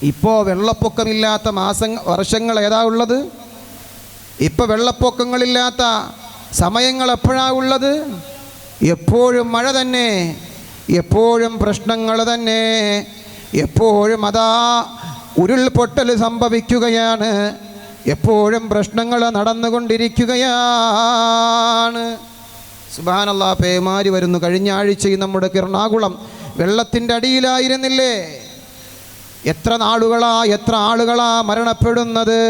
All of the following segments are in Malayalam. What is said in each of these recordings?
ഇപ്പോൾ വെള്ളപ്പൊക്കമില്ലാത്ത വർഷങ്ങൾ ഏതാ ഉള്ളത്? ഇപ്പോൾ വെള്ളപ്പൊക്കങ്ങളില്ലാത്ത സമയങ്ങൾ എപ്പോഴാണ് ഉള്ളത്? എപ്പോഴും മഴ തന്നെ, എപ്പോഴും പ്രശ്നങ്ങൾ തന്നെ, എപ്പോഴും അതാ ഉരുൾപൊട്ടൽ സംഭവിക്കുകയാണ്, എപ്പോഴും പ്രശ്നങ്ങൾ നടന്നുകൊണ്ടിരിക്കുകയാണ്. സുബ്ഹാനല്ലാഹ്, പേമാരി വരുന്നു. കഴിഞ്ഞ ആഴ്ചയും നമ്മുടെ എറണാകുളം വെള്ളത്തിൻ്റെ അടിയിലായിരുന്നില്ലേ? എത്ര ആളുകളാ മരണപ്പെടുന്നത്,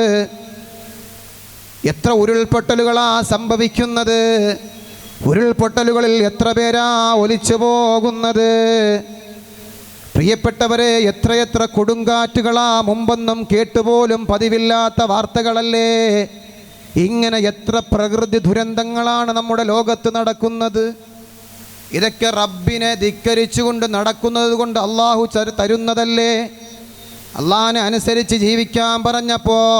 എത്ര ഉരുൾപൊട്ടലുകളാ സംഭവിക്കുന്നത്, ഉരുൾപൊട്ടലുകളിൽ എത്ര പേരാ ഒലിച്ചു പോകുന്നത്. പ്രിയപ്പെട്ടവരെ, എത്രയെത്ര കൊടുങ്കാറ്റുകളാ, മുമ്പൊന്നും കേട്ടുപോലും പതിവില്ലാത്ത വാർത്തകളല്ലേ. ഇങ്ങനെ എത്ര പ്രകൃതി ദുരന്തങ്ങളാണ് നമ്മുടെ ലോകത്ത് നടക്കുന്നത്. ഇതൊക്കെ റബ്ബിനെ ധിക്കരിച്ചുകൊണ്ട് നടക്കുന്നത് കൊണ്ട് അള്ളാഹു തരുന്നതല്ലേ. അള്ളാഹിനെ അനുസരിച്ച് ജീവിക്കാൻ പറഞ്ഞപ്പോൾ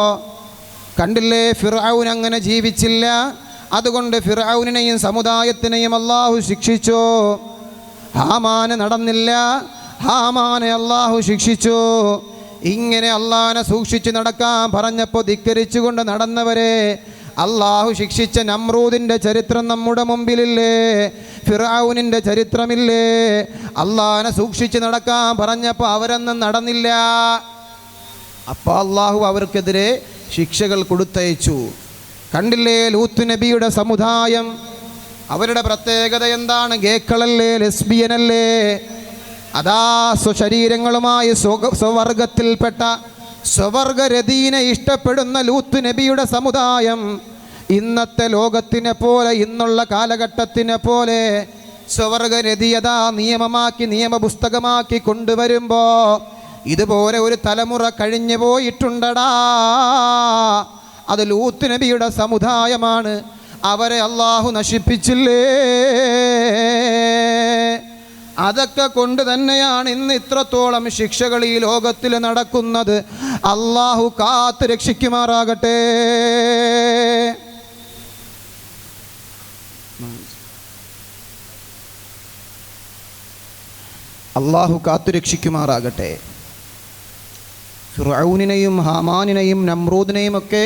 കണ്ടില്ലേ, ഫിർഔൻ അങ്ങനെ ജീവിച്ചില്ല. അതുകൊണ്ട് ഫിർഔനെയും സമുദായത്തിനെയും അള്ളാഹു ശിക്ഷിച്ചു. ഹാമാന് നടന്നില്ല, ഹാമാനെ അള്ളാഹു ശിക്ഷിച്ചു. ഇങ്ങനെ അള്ളാഹിനെ സൂക്ഷിച്ച് നടക്കാൻ പറഞ്ഞപ്പോൾ ധിക്കരിച്ചുകൊണ്ട് നടന്നവരെ അള്ളാഹു ശിക്ഷിച്ച നമ്രൂദിൻ്റെ ചരിത്രം നമ്മുടെ മുമ്പിലില്ലേ? ഫിർഔനിൻ്റെ ചരിത്രമില്ലേ? അള്ളാഹിനെ സൂക്ഷിച്ച് നടക്കാൻ പറഞ്ഞപ്പോൾ അവരൊന്നും നടന്നില്ല. അപ്പോൾ അള്ളാഹു അവർക്കെതിരെ ശിക്ഷകൾ കൊടുത്തയച്ചു. കണ്ടില്ലേ, ലൂത്ത് നബിയുടെ സമുദായം, അവരുടെ പ്രത്യേകത എന്താണ്? ഗേക്കളല്ലേ, ലെസ്ബിയനല്ലേ? അതാ സ്വശരീരങ്ങളുമായി സ്വവർഗത്തിൽപ്പെട്ട സ്വവർഗരതീനെ ഇഷ്ടപ്പെടുന്ന ലൂത്ത് നബിയുടെ സമുദായം ഇന്നത്തെ ലോകത്തിനെ പോലെ, ഇന്നുള്ള കാലഘട്ടത്തിനെ പോലെ സ്വവർഗരതിയതാ നിയമമാക്കി, നിയമപുസ്തകമാക്കി കൊണ്ടുവരുമ്പോൾ ഇതുപോലെ ഒരു തലമുറ കഴിഞ്ഞു പോയിട്ടുണ്ടടാ. അത് ലൂത്ത് നബിയുടെ സമുദായമാണ്. അവരെ അള്ളാഹു നശിപ്പിച്ചില്ലേ? അതൊക്കെ കൊണ്ട് തന്നെയാണ് ഇന്ന് ഇത്രത്തോളം ശിക്ഷകൾ ഈ ലോകത്തിൽ നടക്കുന്നത്. അള്ളാഹു കാത്ത് രക്ഷിക്കുമാറാകട്ടെ. അള്ളാഹു കാത്തു രക്ഷിക്കുമാറാകട്ടെ. ഫിർഔനിനെയും ഹാമാനിനെയും നമ്രൂദിനെയും ഒക്കെ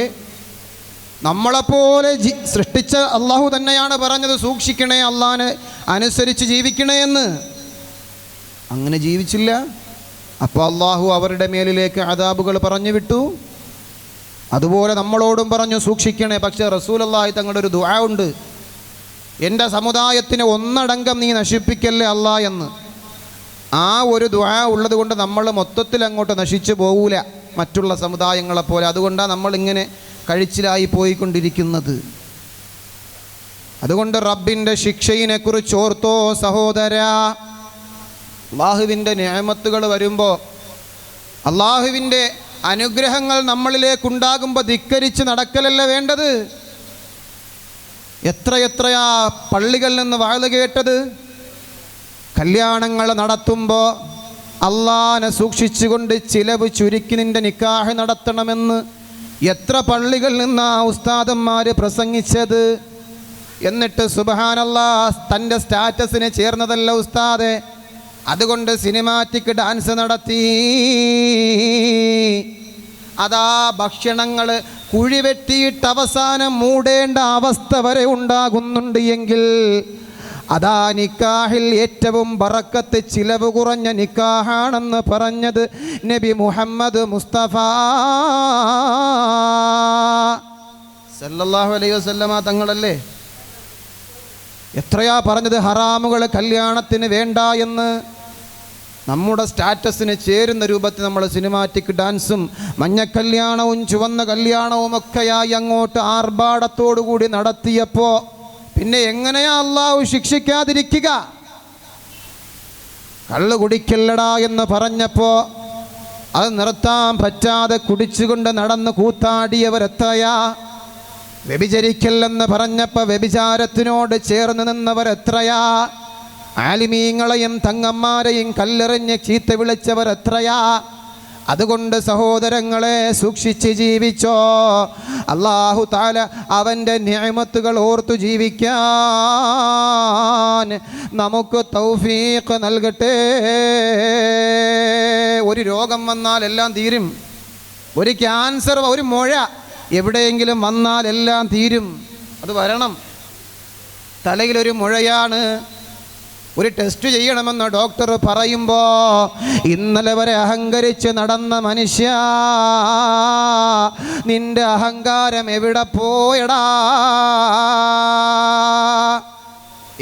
നമ്മളെപ്പോലെ സൃഷ്ടിച്ച അള്ളാഹു തന്നെയാണ് പറഞ്ഞത്, സൂക്ഷിക്കണേ, അള്ളാഹിനെ അനുസരിച്ച് ജീവിക്കണേ എന്ന്. അങ്ങനെ ജീവിച്ചില്ല. അപ്പോൾ അള്ളാഹു അവരുടെ മേലിലേക്ക് അദാബുകൾ പറഞ്ഞു വിട്ടു. അതുപോലെ നമ്മളോടും പറഞ്ഞു സൂക്ഷിക്കണേ. പക്ഷേ റസൂലുള്ളാഹി തങ്ങളുടെ ഒരു ദുആ ഉണ്ട്, എൻ്റെ സമുദായത്തിനെ ഒന്നടങ്കം നീ നശിപ്പിക്കല്ലേ അല്ലാ എന്ന്. ആ ഒരു ദുആ ഉള്ളത് കൊണ്ട് നമ്മൾ മൊത്തത്തിൽ അങ്ങോട്ട് നശിച്ചു പോകൂല മറ്റുള്ള സമുദായങ്ങളെപ്പോലെ. അതുകൊണ്ടാണ് നമ്മളിങ്ങനെ കഴിച്ചിലായി പോയിക്കൊണ്ടിരിക്കുന്നത്. അതുകൊണ്ട് റബ്ബിൻ്റെ ശിക്ഷയിനെക്കുറിച്ച് ഓർത്തോ സഹോദരാ. അള്ളാഹുവിൻ്റെ നിഅമത്തുകൾ വരുമ്പോൾ, അള്ളാഹുവിൻ്റെ അനുഗ്രഹങ്ങൾ നമ്മളിലേക്കുണ്ടാകുമ്പോൾ ധിക്കരിച്ച് നടക്കലല്ല വേണ്ടത്. എത്രയെത്രയാ പള്ളികളിൽ നിന്ന് വാഴ്ന്നു കേട്ടത്. കല്യാണങ്ങൾ നടത്തുമ്പോൾ അള്ളാഹിനെ സൂക്ഷിച്ചുകൊണ്ട് ചിലവ് ചുരുക്കി നിൻ്റെ നിക്കാഹ് നടത്തണമെന്ന് എത്ര പള്ളികളിൽ നിന്നാ ഉസ്താദന്മാർ പ്രസംഗിച്ചത്. എന്നിട്ട് സുബ്ഹാനല്ലാഹ്, തൻ്റെ സ്റ്റാറ്റസിന് ചേർന്നതല്ല ഉസ്താദെ, അതുകൊണ്ട് സിനിമാറ്റിക് ഡാൻസ് നടത്തി. അതാ ഭക്ഷണങ്ങൾ കുഴിവെട്ടിയിട്ട് അവസാനം മൂടേണ്ട അവസ്ഥ വരെ ഉണ്ടാകുന്നുണ്ട് എങ്കിൽ അതാ നിക്കാഹിൽ ഏറ്റവും ബറക്കത്ത് ചിലവ് കുറഞ്ഞ നിക്കാഹാണെന്ന് പറഞ്ഞത് നബി മുഹമ്മദ് മുസ്തഫ സല്ലല്ലാഹു അലൈഹി വസല്ലമ തങ്ങളല്ലേ. എത്രയാ പറഞ്ഞത് ഹറാമുകൾ കല്യാണത്തിന് വേണ്ട എന്ന്. നമ്മുടെ സ്റ്റാറ്റസിന് ചേരുന്ന രൂപത്തിൽ നമ്മൾ സിനിമാറ്റിക് ഡാൻസും മഞ്ഞക്കല്യാണവും ചുവന്ന കല്യാണവും ഒക്കെയായി അങ്ങോട്ട് ആർഭാടത്തോടു കൂടി നടത്തിയപ്പോൾ പിന്നെ എങ്ങനെയാ അള്ളാഹു ശിക്ഷിക്കാതിരിക്കുക? കള്ള് കുടിക്കല്ലടാ എന്ന് പറഞ്ഞപ്പോൾ അത് നിർത്താൻ പറ്റാതെ കുടിച്ചുകൊണ്ട് നടന്ന് കൂത്താടിയവരെത്രയാ? വ്യഭിചരിക്കല്ലെന്ന് പറഞ്ഞപ്പോൾ വ്യഭിചാരത്തിനോട് ചേർന്ന് നിന്നവരെത്രയാ? ആലിമീങ്ങളെയും തങ്ങന്മാരെയും കല്ലെറിഞ്ഞ് ചീത്ത വിളിച്ചവരെത്രയാ? അതുകൊണ്ട് സഹോദരങ്ങളെ സൂക്ഷിച്ച് ജീവിച്ചോ. അല്ലാഹു തആല അവൻ്റെ നിഅമത്തുകൾ ഓർത്തു ജീവിക്കാൻ നമുക്ക് തൗഫീഖ് നൽകട്ടെ. ഒരു രോഗം വന്നാൽ എല്ലാം തീരും. ഒരു ക്യാൻസർ, ഒരു മുഴ എവിടെയെങ്കിലും വന്നാൽ എല്ലാം തീരും. അത് വരണം. തലയിലൊരു മുഴയാണ്, ഒരു ടെസ്റ്റ് ചെയ്യണമെന്ന് ഡോക്ടർ പറയുമ്പോൾ ഇന്നലെ വരെ അഹങ്കരിച്ച് നടന്ന മനുഷ്യ, നിന്റെ അഹങ്കാരം എവിടെ പോയടാ?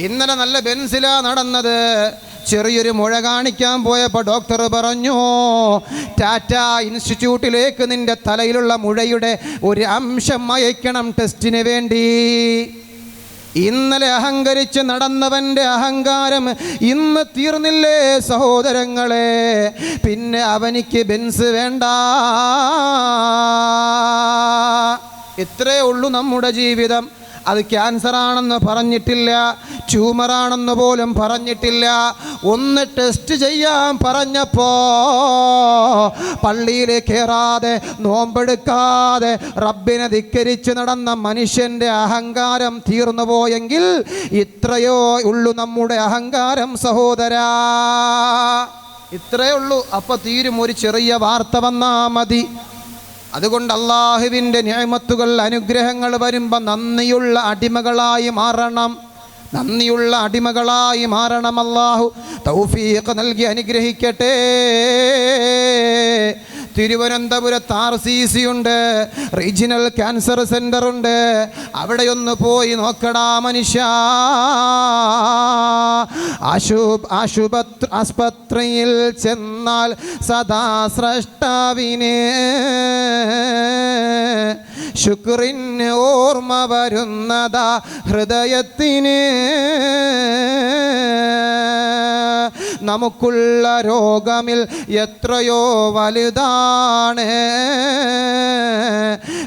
ഇന്നലെ നല്ല ബെൻസിലാ നടന്നത്, ചെറിയൊരു മുഴ കാണിക്കാൻ പോയപ്പോൾ ഡോക്ടർ പറഞ്ഞു, ടാറ്റ ഇൻസ്റ്റിറ്റ്യൂട്ടിലേക്ക് നിന്റെ തലയിലുള്ള മുഴയുടെ ഒരു അംശം അയക്കണം ടെസ്റ്റിന് വേണ്ടി. ഇന്നലെ അഹങ്കരിച്ച് നടന്നവൻ്റെ അഹങ്കാരം ഇന്ന് തീർന്നില്ലേ സഹോദരങ്ങളെ? പിന്നെ അവനിക്ക് ബെൻസ് വേണ്ട. ഇത്രയേ ഉള്ളൂ നമ്മുടെ ജീവിതം. അത് ക്യാൻസറാണെന്ന് പറഞ്ഞിട്ടില്ല, ട്യൂമറാണെന്ന് പോലും പറഞ്ഞിട്ടില്ല. ഒന്ന് ടെസ്റ്റ് ചെയ്യാൻ പറഞ്ഞപ്പോൾ പള്ളിയിൽ കയറാതെ നോമ്പെടുക്കാതെ റബ്ബിനെ ധിക്കരിച്ച് നടന്ന മനുഷ്യൻ്റെ അഹങ്കാരം തീർന്നു പോയെങ്കിൽ ഇത്രയോ ഉള്ളൂ നമ്മുടെ അഹങ്കാരം സഹോദരാ. ഇത്രയേ ഉള്ളൂ. അപ്പോൾ തീരും. ഒരു ചെറിയ വാർത്ത വന്നാൽ മതി. അതുകൊണ്ട് അല്ലാഹുവിൻ്റെ നിഅമത്തുകൾ, അനുഗ്രഹങ്ങൾ വരുമ്പോൾ നന്ദിയുള്ള അടിമകളായി മാറണം. നന്ദിയുള്ള അടിമകളായി മാറണം. അല്ലാഹു തൗഫീഖ് നൽകി അനുഗ്രഹിക്കട്ടെ. തിരുവനന്തപുരത്ത് RCC ഉണ്ട്, റീജിയണൽ ക്യാൻസർ സെൻ്റർ ഉണ്ട്. അവിടെയൊന്ന് പോയി നോക്കടാ മനുഷ്യ. ആശുപത്രിയിൽ ചെന്നാൽ സദാ സ്രഷ്ടാവിന് ശുക്രിന് ഓർമ്മ വരുന്നതാ ഹൃദയത്തിന്. നമുക്കുള്ള രോഗമിൽ എത്രയോ വലുതാണ്,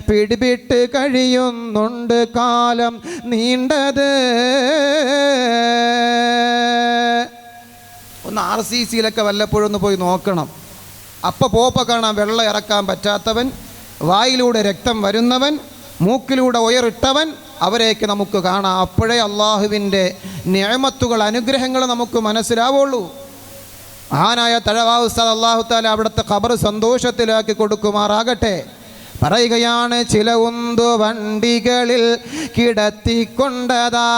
പിടിപിട്ട് കഴിയുന്നുണ്ട് കാലം നീണ്ടത്. ഒന്ന് RCCയിലൊക്കെ വല്ലപ്പോഴൊന്ന് പോയി നോക്കണം. അപ്പോൾ പോപ്പ കാണാൻ വെള്ളം ഇറക്കാൻ പറ്റാത്തവൻ, വായിലൂടെ രക്തം വരുന്നവൻ, മൂക്കിലൂടെ ഉയറിട്ടവൻ, അവരെയൊക്കെ നമുക്ക് കാണാം. അപ്പോഴേ അള്ളാഹുവിൻ്റെ നിഅമത്തുകൾ, അനുഗ്രഹങ്ങൾ നമുക്ക് മനസ്സിലാവുള്ളൂ. മഹാനായ തഴവാ ഉസ്താദ് അല്ലാഹു തആല അവിടുത്തെ ഖബർ സന്തോഷത്തിലാക്കി കൊടുക്കുമാറാകട്ടെ. പറയുകയാണ്, ചില ഉന്തു വണ്ടികളിൽ കിടത്തിക്കൊണ്ടതാ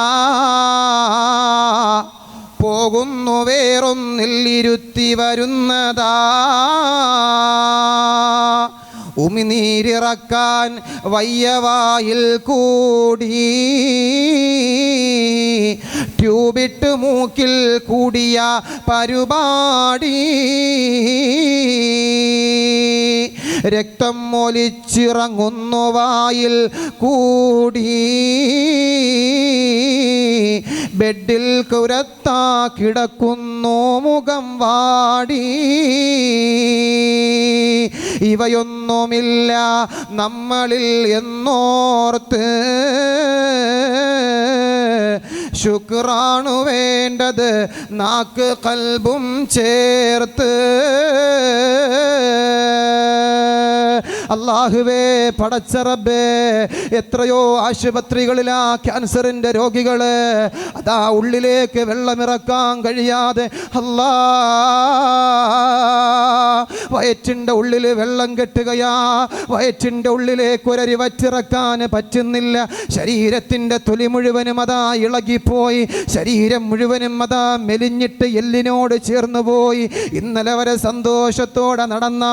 പോകുന്നു വേറൊന്നിൽ ഇരുത്തി വരുന്നതാ. ഉമിനീരിറക്കാൻ വയ്യവായിൽ കൂടി ട്യൂബിട്ട് മൂക്കിൽ കൂടിയ പരിപാടി. രക്തം ഒലിച്ചിറങ്ങുന്നു വായിൽ കൂടി, ബെഡിൽ കുരത്താ കിടക്കുന്നു മുഖം വാടി. ഇവയൊന്നുമില്ല നമ്മളിൽ എന്നോർത്ത് ശുക്റാണു വേണ്ടത് നാക്ക് ഖൽബും ചേർത്ത്. അല്ലാഹുവേ, പടച്ച റബ്ബേ, എത്രയോ ആശുപത്രികളിലാ ക്യാൻസറിൻ്റെ രോഗികൾ. അതാ ഉള്ളിലേക്ക് വെള്ളമിറക്കാൻ കഴിയാതെ അല്ലാ വയറ്റിൻ്റെ ഉള്ളിൽ വെള്ളം കെട്ടുകയാ. വയറ്റിൻ്റെ ഉള്ളിലേക്ക് ഒരരി വറ്റിറക്കാൻ പറ്റുന്നില്ല. ശരീരത്തിൻ്റെ തൊലി മുഴുവനും അതാ ഇളകിപ്പോയി. ശരീരം മുഴുവനും അതാ മെലിഞ്ഞിട്ട് എല്ലിനോട് ചേർന്നു പോയി. ഇന്നലെ വരെ സന്തോഷത്തോടെ നടന്ന,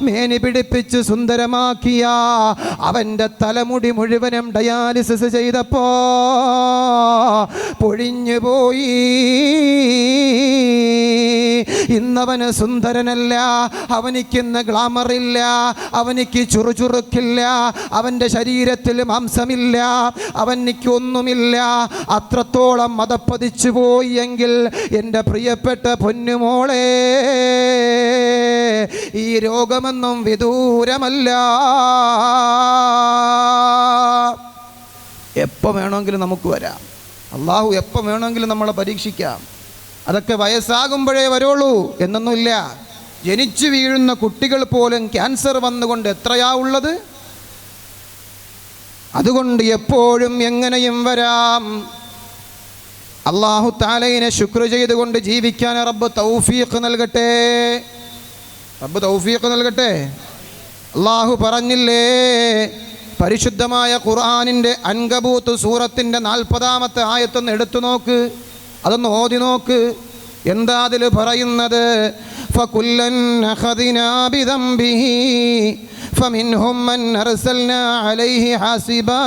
മേനി പിടിപ്പിച്ച് സുന്ദരമാക്കിയ അവൻ്റെ തലമുടി മുഴുവനും ഡയാലിസിസ് ചെയ്തപ്പോ പൊഴിഞ്ഞു പോയി. ഇന്നവന് സുന്ദരനല്ല, അവനിക്കിന്ന് ഗ്ലാമറില്ല, അവനിക്ക് ചുറുചുറുക്കില്ല, അവൻ്റെ ശരീരത്തിൽ മാംസമില്ല, അവനിക്ക് ഒന്നുമില്ല. അത്രത്തോളം മതപ്പതിച്ചു പോയി എങ്കിൽ എൻ്റെ പ്രിയപ്പെട്ട പൊന്നുമോളെ, ഈ രോഗമൊന്നും വിദൂരമല്ല. എപ്പോൾ വേണമെങ്കിലും നമുക്ക് വരാം. അള്ളാഹു എപ്പോൾ വേണമെങ്കിലും നമ്മളെ പരീക്ഷിക്കാം. അതൊക്കെ വയസ്സാകുമ്പോഴേ വരുള്ളൂ എന്നൊന്നുമില്ല. ജനിച്ചു വീഴുന്ന കുട്ടികൾ പോലും ക്യാൻസർ വന്നുകൊണ്ട് എത്രയാ ഉള്ളത്. അതുകൊണ്ട് എപ്പോഴും എങ്ങനെയും വരാം. അല്ലാഹു തആലയെ ശുക്ർ ചെയ്തുകൊണ്ട് ജീവിക്കാൻ റബ്ബ് തൗഫീഖ് നൽകട്ടെ. റബ്ബ് തൗഫീഖ് നൽകട്ടെ. അല്ലാഹു പറഞ്ഞില്ലേ പരിശുദ്ധമായ ഖുർആനിൻ്റെ അൻകബൂത്ത് സൂറത്തിൻ്റെ 40-ാമത്തെ ആയത്തൊന്ന് എടുത്തു നോക്ക്, അതൊന്ന് ഓതി നോക്ക്. എന്താ അതിൽ പറയുന്നത്? ഫകുല്ലൻ അഖദിനാ ബിദംബിഹി ഫമിൻഹും മൻ അർസൽനാ അലൈഹി ഹാസിബാ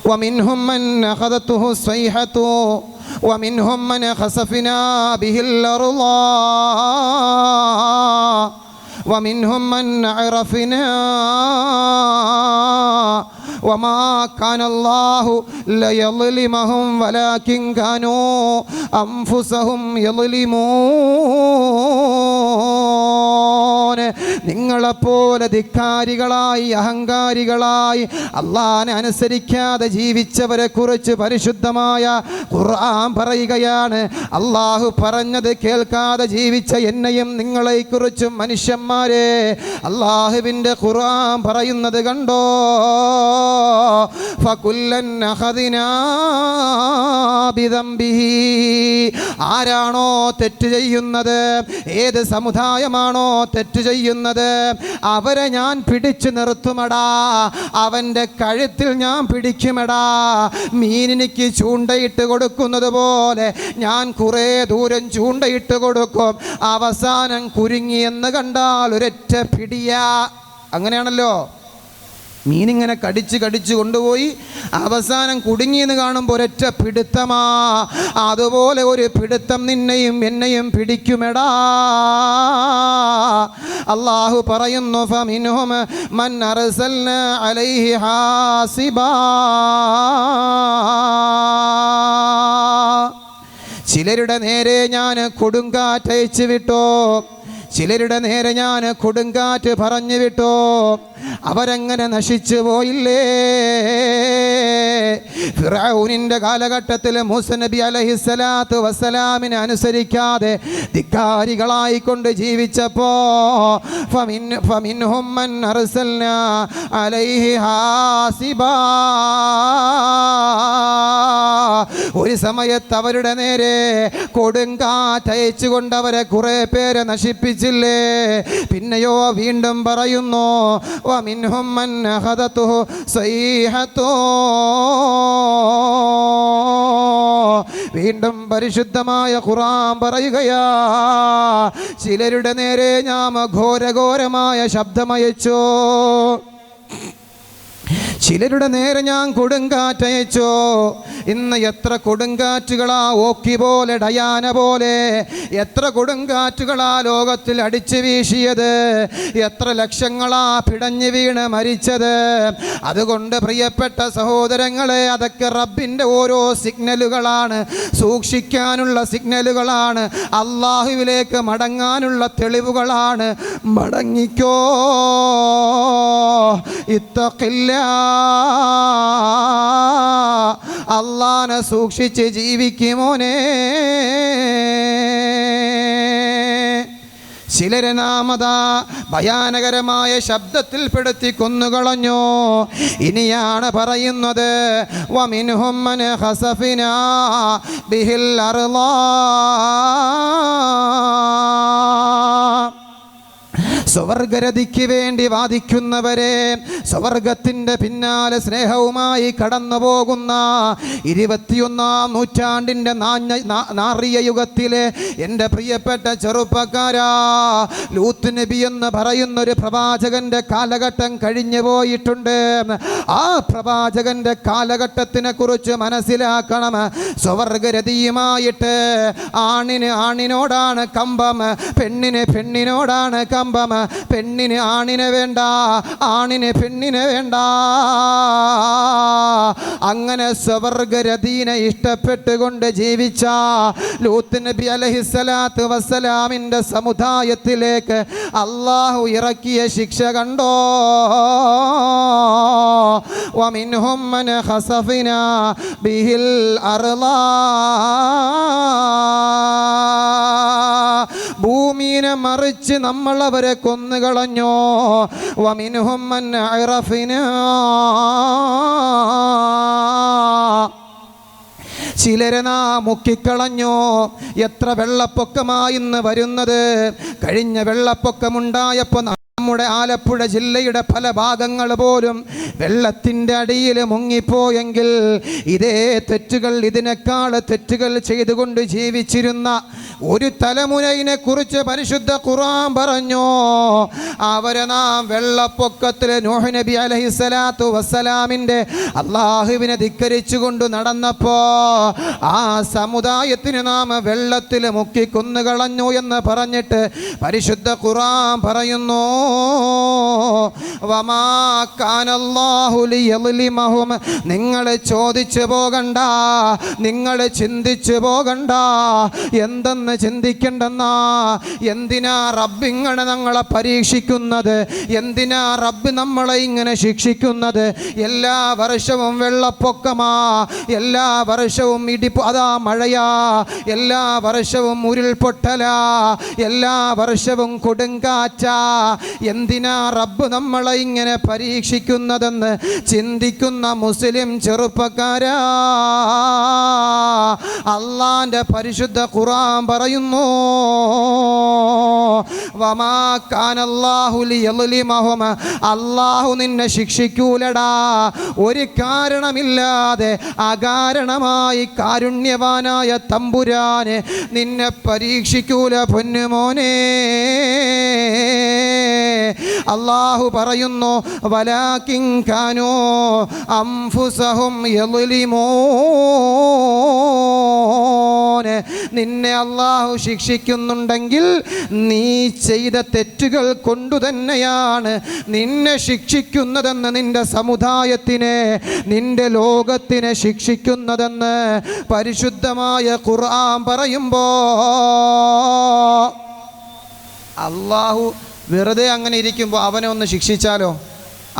വമിൻഹും മൻ അഖദതുഹു സ്വൈഹതു വമിൻഹും മൻ ഖസഫനാ ബിഹിൽ അർളാ ومنهم من عرفنا وما كان الله ليظلمهم ولكن كانوا أنفسهم يظلمون. നിങ്ങളെപ്പോലെ ധിക്കാരികളായി അഹങ്കാരികളായി അള്ളാഹനെ അനുസരിക്കാതെ ജീവിച്ചവരെ കുറിച്ച് പരിശുദ്ധമായ ഖുർആൻ പറയുകയാണ്. അള്ളാഹു പറഞ്ഞത് കേൾക്കാതെ ജീവിച്ച എന്നെയും നിങ്ങളെക്കുറിച്ചും മനുഷ്യന്മാരെ അള്ളാഹുവിൻ്റെ ഖുർആൻ പറയുന്നത് കണ്ടോ? ഫകുല്ലൻ അഖദിനാ ബിദംബിഹി. ആരാണോ തെറ്റ് ചെയ്യുന്നത്, ഏത് സമുദായമാണോ തെറ്റ് ചെയ്യുന്നത്, അവരെ ഞാൻ പിടിച്ചു നിർത്തുമടാ. അവൻ്റെ കഴുത്തിൽ ഞാൻ പിടിക്കുമടാ. മീനിനിക്ക് ചൂണ്ടയിട്ട് കൊടുക്കുന്നത് പോലെ ഞാൻ കുറേ ദൂരം ചൂണ്ടയിട്ട് കൊടുക്കും. അവസാനം കുരുങ്ങിയെന്ന് കണ്ടാൽ ഒരൊറ്റ പിടിയാ. അങ്ങനെയാണല്ലോ, മീനിങ്ങനെ കടിച്ച് കൊണ്ടുപോയി അവസാനം കുടുങ്ങിയെന്ന് കാണുമ്പോൾ ഒരൊറ്റ പിടുത്തമാ. അതുപോലെ ഒരു പിടുത്തം നിന്നെയും എന്നെയും പിടിക്കുമെടാ. അല്ലാഹു പറയുന്നു ഫമിൻഹും മൻ അർസൽനാ അലൈഹി ഹാസിബാ. ചിലരുടെ നേരെ ഞാൻ കൊടുങ്കാറ്റയച്ചു വിട്ടോ, ചിലരുടെ നേരെ ഞാൻ കൊടുങ്കാറ്റ് പറഞ്ഞു വിട്ടോ. അവരങ്ങനെ നശിച്ചു പോയില്ലേ? ഫിർഔനിൻ്റെ കാലഘട്ടത്തിൽ മൂസ നബി അലൈഹിസ്സലാത്തു വസ്സലാമിനെ അനുസരിക്കാതെ ധിക്കാരികളായിക്കൊണ്ട് ജീവിച്ചപ്പോ ഫമിൻഹും മൻ അർസൽനാ അലൈഹി ഹാസിബാ. ഒരു സമയത്ത് അവരുടെ നേരെ കൊടുങ്കാറ്റയച്ചുകൊണ്ട് അവരെ കുറേ പേരെ നശിപ്പിച്ചില്ലേ? പിന്നെയോ വീണ്ടും പറയുന്നു വമിൻഹും മൻ അഖദതുഹു സ്വൈഹതു. വീണ്ടും പരിശുദ്ധമായ ഖുർആൻ പറയുകയാ, ചിലരുടെ നേരെ ഞാൻ ഘോരഘോരമായ ശബ്ദമയച്ചു, ചിലരുടെ നേരെ ഞാൻ കൊടുങ്കാറ്റയച്ചോ. ഇന്ന് എത്ര കൊടുങ്കാറ്റുകളാ, ഓക്കി പോലെ, ഡയാന പോലെ എത്ര കൊടുങ്കാറ്റുകളാ ലോകത്തിൽ അടിച്ചു വീശിയത്. എത്ര ലക്ഷങ്ങളാ പിടഞ്ഞു വീണ് മരിച്ചത്. അതുകൊണ്ട് പ്രിയപ്പെട്ട സഹോദരങ്ങളെ, അതൊക്കെ റബ്ബിൻ്റെ ഓരോ സിഗ്നലുകളാണ്, സൂക്ഷിക്കാനുള്ള സിഗ്നലുകളാണ്, അള്ളാഹുവിലേക്ക് മടങ്ങാനുള്ള തെളിവുകളാണ്. മടങ്ങിക്കോ, ഇത്തഖില്ലാ, അള്ളാനെ സൂക്ഷിച്ച് ജീവിക്കുമോനെ. ചിലരെ നാമതാ ഭയാനകരമായ ശബ്ദത്തിൽപ്പെടുത്തി കൊന്നുകളഞ്ഞു. ഇനിയാണ് പറയുന്നത് വമിൻഹും മൻ ഖസഫനാ ബിഹിൽ അർളാ. സ്വർഗരതിക്ക് വേണ്ടി വാദിക്കുന്നവരെ, സ്വർഗത്തിൻ്റെ പിന്നാലെ സ്നേഹവുമായി കടന്നു പോകുന്ന 21-ാം നൂറ്റാണ്ടിൻ്റെ നാറിയ യുഗത്തിലെ എൻ്റെ പ്രിയപ്പെട്ട ചെറുപ്പക്കാരാ, ലൂത്ത് നബി എന്ന് പറയുന്നൊരു പ്രവാചകൻ്റെ കാലഘട്ടം കഴിഞ്ഞു പോയിട്ടുണ്ട്. ആ പ്രവാചകൻ്റെ കാലഘട്ടത്തിനെ കുറിച്ച് മനസ്സിലാക്കണം. സ്വർഗരതിയുമായിട്ട് ആണിന് ആണിനോടാണ് കമ്പം, പെണ്ണിന് പെണ്ണിനോടാണ് കമ്പം. പെണ്ണിന് ആണിനെ വേണ്ട, ആണിന് പെണ്ണിനെ വേണ്ട. അങ്ങനെ സ്വർഗരതീനെ ഇഷ്ടപ്പെട്ടുകൊണ്ട് ജീവിച്ച ലൂത്ത് നബി അലൈഹിസ്സലാത്തു വസ്സലാമിൻ്റെ സമുദായത്തിലേക്ക് അള്ളാഹു ഇറക്കിയ ശിക്ഷ കണ്ടോ? വമിൻഹും മൻ ഖസഫ്നാ ബിഹിൽ അർള, ഭൂമിയെ മറിച്ച് നമ്മൾ അവരെ കൊന്നുകളഞ്ഞോ. വമിൻഹും മൻ അറഫ്നാ, ചിലരെ നാം മുക്കിക്കളഞ്ഞോ. എത്ര വെള്ളപ്പൊക്കമായിന്ന് വരുന്നത്. കഴിഞ്ഞ വെള്ളപ്പൊക്കമുണ്ടായപ്പോൾ നമ്മുടെ ആലപ്പുഴ ജില്ലയുടെ പല ഭാഗങ്ങൾ പോലും വെള്ളത്തിൻ്റെ അടിയിൽ മുങ്ങിപ്പോയെങ്കിൽ ഇതേ തെറ്റുകൾ, ഇതിനേക്കാൾ തെറ്റുകൾ ചെയ്തുകൊണ്ട് ജീവിച്ചിരുന്ന ഒരു തലമുറയിനെ കുറിച്ച് പരിശുദ്ധ ഖുർആൻ പറഞ്ഞു. അവരെ നാം വെള്ളപ്പൊക്കത്തിൽ നൂഹ് നബി അലൈഹിസ്സലാത്തു വസ്സലാമിൻ്റെ അള്ളാഹുവിനെ ധിക്കരിച്ചുകൊണ്ട് നടന്നപ്പോൾ ആ സമുദായത്തിന് നാം വെള്ളത്തിൽ മുക്കി കൊന്നുകളഞ്ഞു എന്ന് പറഞ്ഞിട്ട് പരിശുദ്ധ ഖുർആൻ പറയുന്നു, വമാ കാനല്ലാഹു ലിയളിമഹും. നിങ്ങൾ ചോദിച്ചു പോകണ്ട, നിങ്ങൾ ചിന്തിച്ചു പോകണ്ട. എന്തെന്ന് ചിന്തിക്കണ്ടെന്നാ? എന്തിനാ റബ്ബ് ഇങ്ങനെ ഞങ്ങളെ പരീക്ഷിക്കുന്നത്? എന്തിനാ റബ്ബ് നമ്മളെ ഇങ്ങനെ ശിക്ഷിക്കുന്നത്? എല്ലാ വർഷവും വെള്ളപ്പൊക്കമാ, എല്ലാ വർഷവും അതാ മഴയാ, എല്ലാ വർഷവും ഉരുൾപൊട്ടലാ, എല്ലാ വർഷവും കൊടുങ്കാറ്റാ. എന്തിനാ റബ്ബ് നമ്മളെ ഇങ്ങനെ പരീക്ഷിക്കുന്നതെന്ന് ചിന്തിക്കുന്ന മുസ്ലിം ചെറുപ്പക്കാരാ, അള്ളാന്റെ പരിശുദ്ധ ഖുർആൻ പറയുന്നു, വമാ കാനല്ലാഹു ലിയളിമഹും. അള്ളാഹു നിന്നെ ശിക്ഷിക്കൂലടാ. ഒരു കാരണമില്ലാതെ അകാരണമായി കാരുണ്യവാനായ തമ്പുരാനെ നിന്നെ പരീക്ഷിക്കൂല പൊന്നുമോനെ. അല്ലാഹു പറയുന്നു, വലാകിൻ കാനൂ അൻഫുസഹും യളിമൂൻ. നിന്നെ അല്ലാഹു ശിക്ഷിക്കുന്നുണ്ടെങ്കിൽ നീ ചെയ്ത തെറ്റുകൾ കൊണ്ടു തന്നെയാണ് നിന്നെ ശിക്ഷിക്കുന്നതെന്ന്, നിന്റെ സമുദായത്തിനെ, നിന്റെ ലോകത്തിനെ ശിക്ഷിക്കുന്നതെന്ന് പരിശുദ്ധമായ ഖുർആൻ പറയുമ്പോൾ അല്ലാഹു വെറുതെ അങ്ങനെ ഇരിക്കുമ്പോൾ അവനെ ഒന്ന് ശിക്ഷിച്ചാലോ,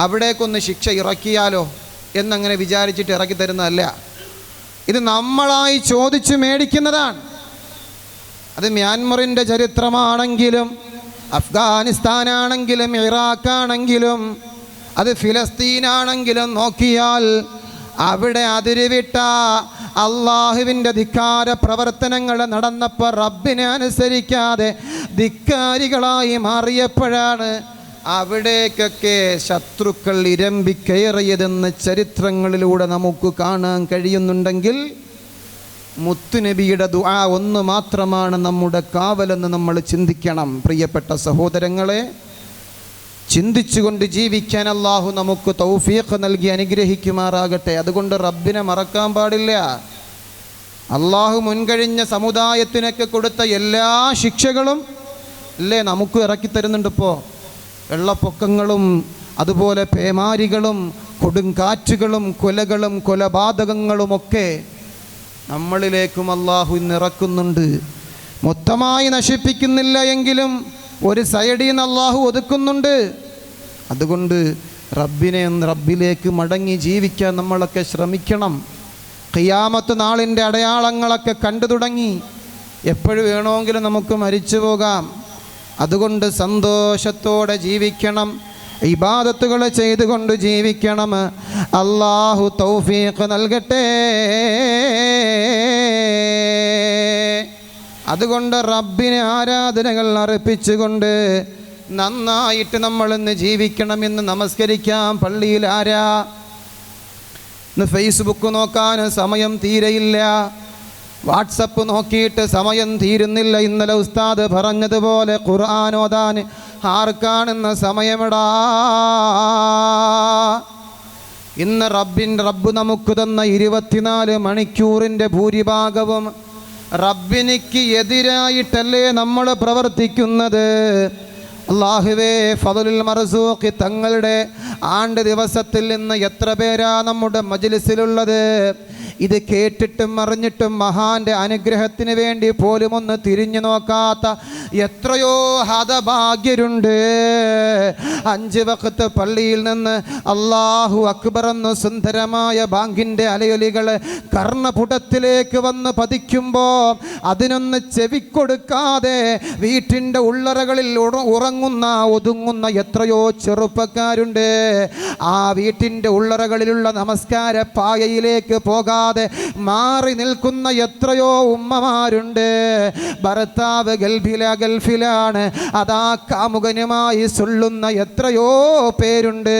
അവിടേക്കൊന്ന് ശിക്ഷ ഇറക്കിയാലോ എന്നങ്ങനെ വിചാരിച്ചിട്ട് ഇറക്കി തരുന്നതല്ല. ഇത് നമ്മളായി ചോദിച്ച് മേടിക്കുന്നതാണ്. അത് മ്യാൻമറിൻ്റെ ചരിത്രമാണെങ്കിലും, അഫ്ഗാനിസ്ഥാനാണെങ്കിലും, ഇറാഖാണെങ്കിലും, അത് ഫിലസ്തീനാണെങ്കിലും നോക്കിയാൽ അവിടെ അതിരുവിട്ട അള്ളാഹുവിൻ്റെ ധിക്കാര പ്രവർത്തനങ്ങൾ നടന്നപ്പോൾ റബ്ബിനെ അനുസരിക്കാതെ ധിക്കാരികളായി മാറിയപ്പോഴാണ് അവിടേക്കൊക്കെ ശത്രുക്കൾ ഇരമ്പിക്കയറിയതെന്ന് ചരിത്രങ്ങളിലൂടെ നമുക്ക് കാണാൻ കഴിയുന്നുണ്ടെങ്കിൽ മുത്തുനബിയുടെ ദുആ ഒന്ന് മാത്രമാണ് നമ്മുടെ കാവലെന്ന് നമ്മൾ ചിന്തിക്കണം. പ്രിയപ്പെട്ട സഹോദരങ്ങളെ, ചിന്തിച്ചുകൊണ്ട് ജീവിക്കാൻ അല്ലാഹു നമുക്ക് തൗഫീഖ് നൽകി അനുഗ്രഹിക്കുമാറാകട്ടെ. അതുകൊണ്ട് റബ്ബിനെ മറക്കാൻ പാടില്ല. അല്ലാഹു മുൻകഴിഞ്ഞ സമുദായത്തിനൊക്കെ കൊടുത്ത എല്ലാ ശിക്ഷകളും അല്ലേ നമുക്ക് ഇറക്കി തരുന്നുണ്ട്. ഇപ്പോൾ വെള്ളപ്പൊക്കങ്ങളും അതുപോലെ പേമാരികളും കൊടുങ്കാറ്റുകളും കൊലകളും കൊലപാതകങ്ങളുമൊക്കെ നമ്മളിലേക്കും അല്ലാഹു ഇന്നിറക്കുന്നുണ്ട്. മൊത്തമായി നശിപ്പിക്കുന്നില്ല എങ്കിലും ഒരു സൈഡിൽ നിന്ന് അല്ലാഹു ഒതുക്കുന്നുണ്ട്. അതുകൊണ്ട് റബ്ബിലേക്ക് മടങ്ങി ജീവിക്കാൻ നമ്മളൊക്കെ ശ്രമിക്കണം. ഖിയാമത്ത് നാളിൻ്റെ അടയാളങ്ങളൊക്കെ കണ്ടു തുടങ്ങി. എപ്പോഴും വേണമെങ്കിലും നമുക്ക് മരിച്ചു പോകാം. അതുകൊണ്ട് സന്തോഷത്തോടെ ജീവിക്കണം, ഇബാദത്തുകൾ ചെയ്തുകൊണ്ട് ജീവിക്കണം. അല്ലാഹു തൗഫീഖ് നൽകട്ടെ. അതുകൊണ്ട് റബ്ബിന് ആരാധനകൾ അർപ്പിച്ചുകൊണ്ട് നന്നായിട്ട് നമ്മളിന്ന് ജീവിക്കണം. ഇന്ന് നമസ്കരിക്കാം പള്ളിയിൽ ആരാ? ഇന്ന് ഫേസ്ബുക്ക് നോക്കാൻ സമയം തീരെയില്ല, വാട്സപ്പ് നോക്കിയിട്ട് സമയം തീരുന്നില്ല. ഇന്നലെ ഉസ്താദ് പറഞ്ഞതുപോലെ ഖുർആൻ ഓതാൻ ആർക്കാണെന്ന സമയമെടാ? ഇന്ന് റബ്ബ് നമുക്ക് തന്ന 24 മണിക്കൂറിൻ്റെ ഭൂരിഭാഗവും റബ്ബിനിക്ക് എതിരായിട്ടല്ലേ നമ്മൾ പ്രവർത്തിക്കുന്നത്. അല്ലാഹുവേ, ഫളുൽ മർസൂഖി തങ്ങളുടെ ആണ്ട് ദിവസത്തിൽ നിന്ന് എത്ര പേരാ നമ്മുടെ മജ്ലിസിലുള്ളത്? ഇത് കേട്ടിട്ടും അറിഞ്ഞിട്ടും മഹാന്റെ അനുഗ്രഹത്തിന് വേണ്ടി പോലും ഒന്ന് തിരിഞ്ഞു നോക്കാത്ത എത്രയോ ഹതഭാഗ്യരുണ്ട്. 5 വഖത്ത് പള്ളിയിൽ നിന്ന് അല്ലാഹു അക്ബർ എന്ന സുന്ദരമായ ബാങ്കിൻ്റെ അലയൊലികൾ കർണപുടത്തിലേക്ക് വന്ന് പതിക്കുമ്പോൾ അതിനൊന്ന് ചെവിക്കൊടുക്കാതെ വീട്ടിൻ്റെ ഉള്ളറകളിൽ ഒതുങ്ങുന്ന എത്രയോ ചെറുപ്പക്കാരുണ്ട്. ആ വീട്ടിൻ്റെ ഉള്ളറകളിലുള്ള നമസ്കാര പായയിലേക്ക് പോകാതെ മാറി നിൽക്കുന്ന എത്രയോ ഉമ്മമാരുണ്ട്. ഭർത്താവ് ഗൾഫിലാണ്, അതാ കാമുകനുമായി സൊല്ലുന്ന എത്രയോ പേരുണ്ട്.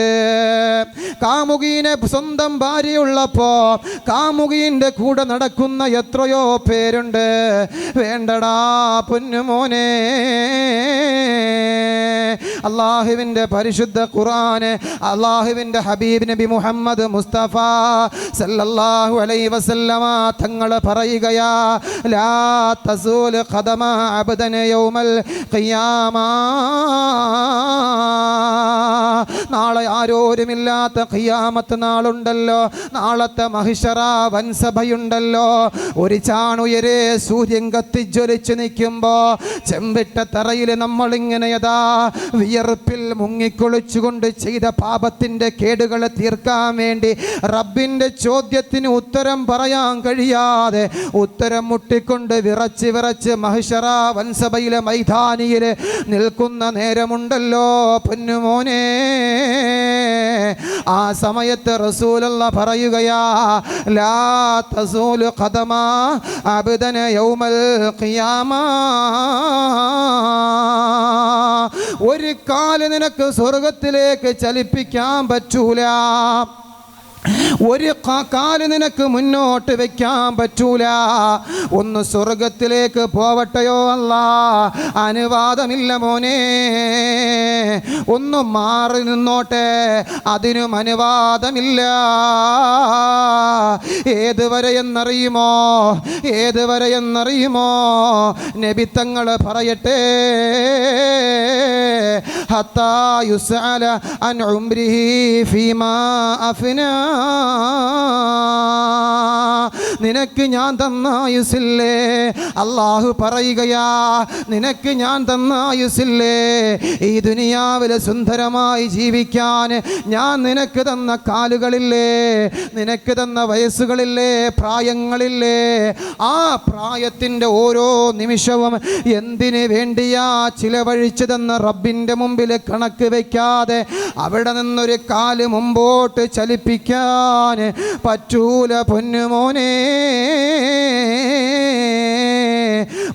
കാമുകീനെ സ്വന്തം ഭാര്യയുള്ളപ്പോ കാമുകീൻ്റെ കൂടെ നടക്കുന്ന എത്രയോ പേരുണ്ട്. വേണ്ടടാ പൊന്നുമോനെ, അള്ളാഹുവിൻ്റെ പരിശുദ്ധ ഖുർആൻ, അള്ളാഹുവിൻ്റെ ഹബീബ് നബി മുഹമ്മദ് മുസ്തഫ സല്ലല്ലാഹു അലൈഹി വസല്ലമ തങ്ങൾ പറയുകയാ, ലാ തസൂൽ ഖദമ അബ്ദൻ യൗമൽ ഖിയാമ. നാളെ ആരോരുമില്ലാത്ത ഖിയാമത്ത് നാളുണ്ടല്ലോ, നാളത്തെ മഹിഷറ വൻസഭയുണ്ടല്ലോ. ഒരു ചാണുയരെ സൂര്യൻ കത്തിജ്വലിച്ച് നിൽക്കുമ്പോൾ ചെമ്പിട്ട തറയിൽ നമ്മളിങ്ങനെയതാ വിയർപ്പിൽ മുങ്ങിക്കൊളിച്ചുകൊണ്ട് ചെയ്ത പാപത്തിൻ്റെ കേടുകളെ തീർക്കാൻ വേണ്ടി റബ്ബിൻ്റെ ചോദ്യത്തിന് ഉത്തരം പറയാൻ കഴിയാതെ ഉത്തരം മുട്ടിക്കൊണ്ട് വിറച്ച് മഹിഷറ വൻസഭയിലെ മൈതാനിയിൽ നിൽക്കുന്ന നേരമുണ്ടല്ലോ പൊന്നുമോനെ. ആ സമയത്ത് റസൂലുള്ള പറയുകയാ, ലാ തസൂലു ഖദമ അബ്ദന യൗമൽ ഖിയാമ. ഒരു കാല് നിനക്ക് സ്വർഗത്തിലേക്ക് ചലിപ്പിക്കാൻ പറ്റൂല, ഒരു കാല് നിനക്ക് മുന്നോട്ട് വെക്കാൻ പറ്റൂല. ഒന്ന് സ്വർഗത്തിലേക്ക് പോവട്ടെയോ അല്ലാ, അനുവാദമില്ല മോനെ. ഒന്ന് മാറി നിന്നോട്ടെ, അതിനും അനുവാദമില്ല. ഏതുവരെ എന്നറിയുമോ നബിത്തങ്ങൾ പറയട്ടെ, ഹത്താ യുസ്അല അൻ ഉംരിഹി ഫീമാ അഫ്നാ. നിനക്ക് ഞാൻ തന്ന ആയുസ്സില്ലേ, അല്ലാഹു പറയുകയാ, നിനക്ക് ഞാൻ തന്ന ആയുസ്സില്ലേ, ഈ ദുനിയാവിൽ സുന്ദരമായി ജീവിക്കാൻ ഞാൻ നിനക്ക് തന്ന കാലുകളില്ലേ, നിനക്ക് തന്ന വയസ്സുകളില്ലേ, പ്രായങ്ങളില്ലേ, ആ പ്രായത്തിൻ്റെ ഓരോ നിമിഷവും എന്തിനു വേണ്ടിയാ ചിലവഴിച്ചതെന്ന് റബ്ബിൻ്റെ മുമ്പിൽ കണക്ക് വയ്ക്കാതെ അവിടെ നിന്നൊരു കാല് മുമ്പോട്ട് ചലിപ്പിക്കാൻ പറ്റൂല പൊന്നുമോനെ.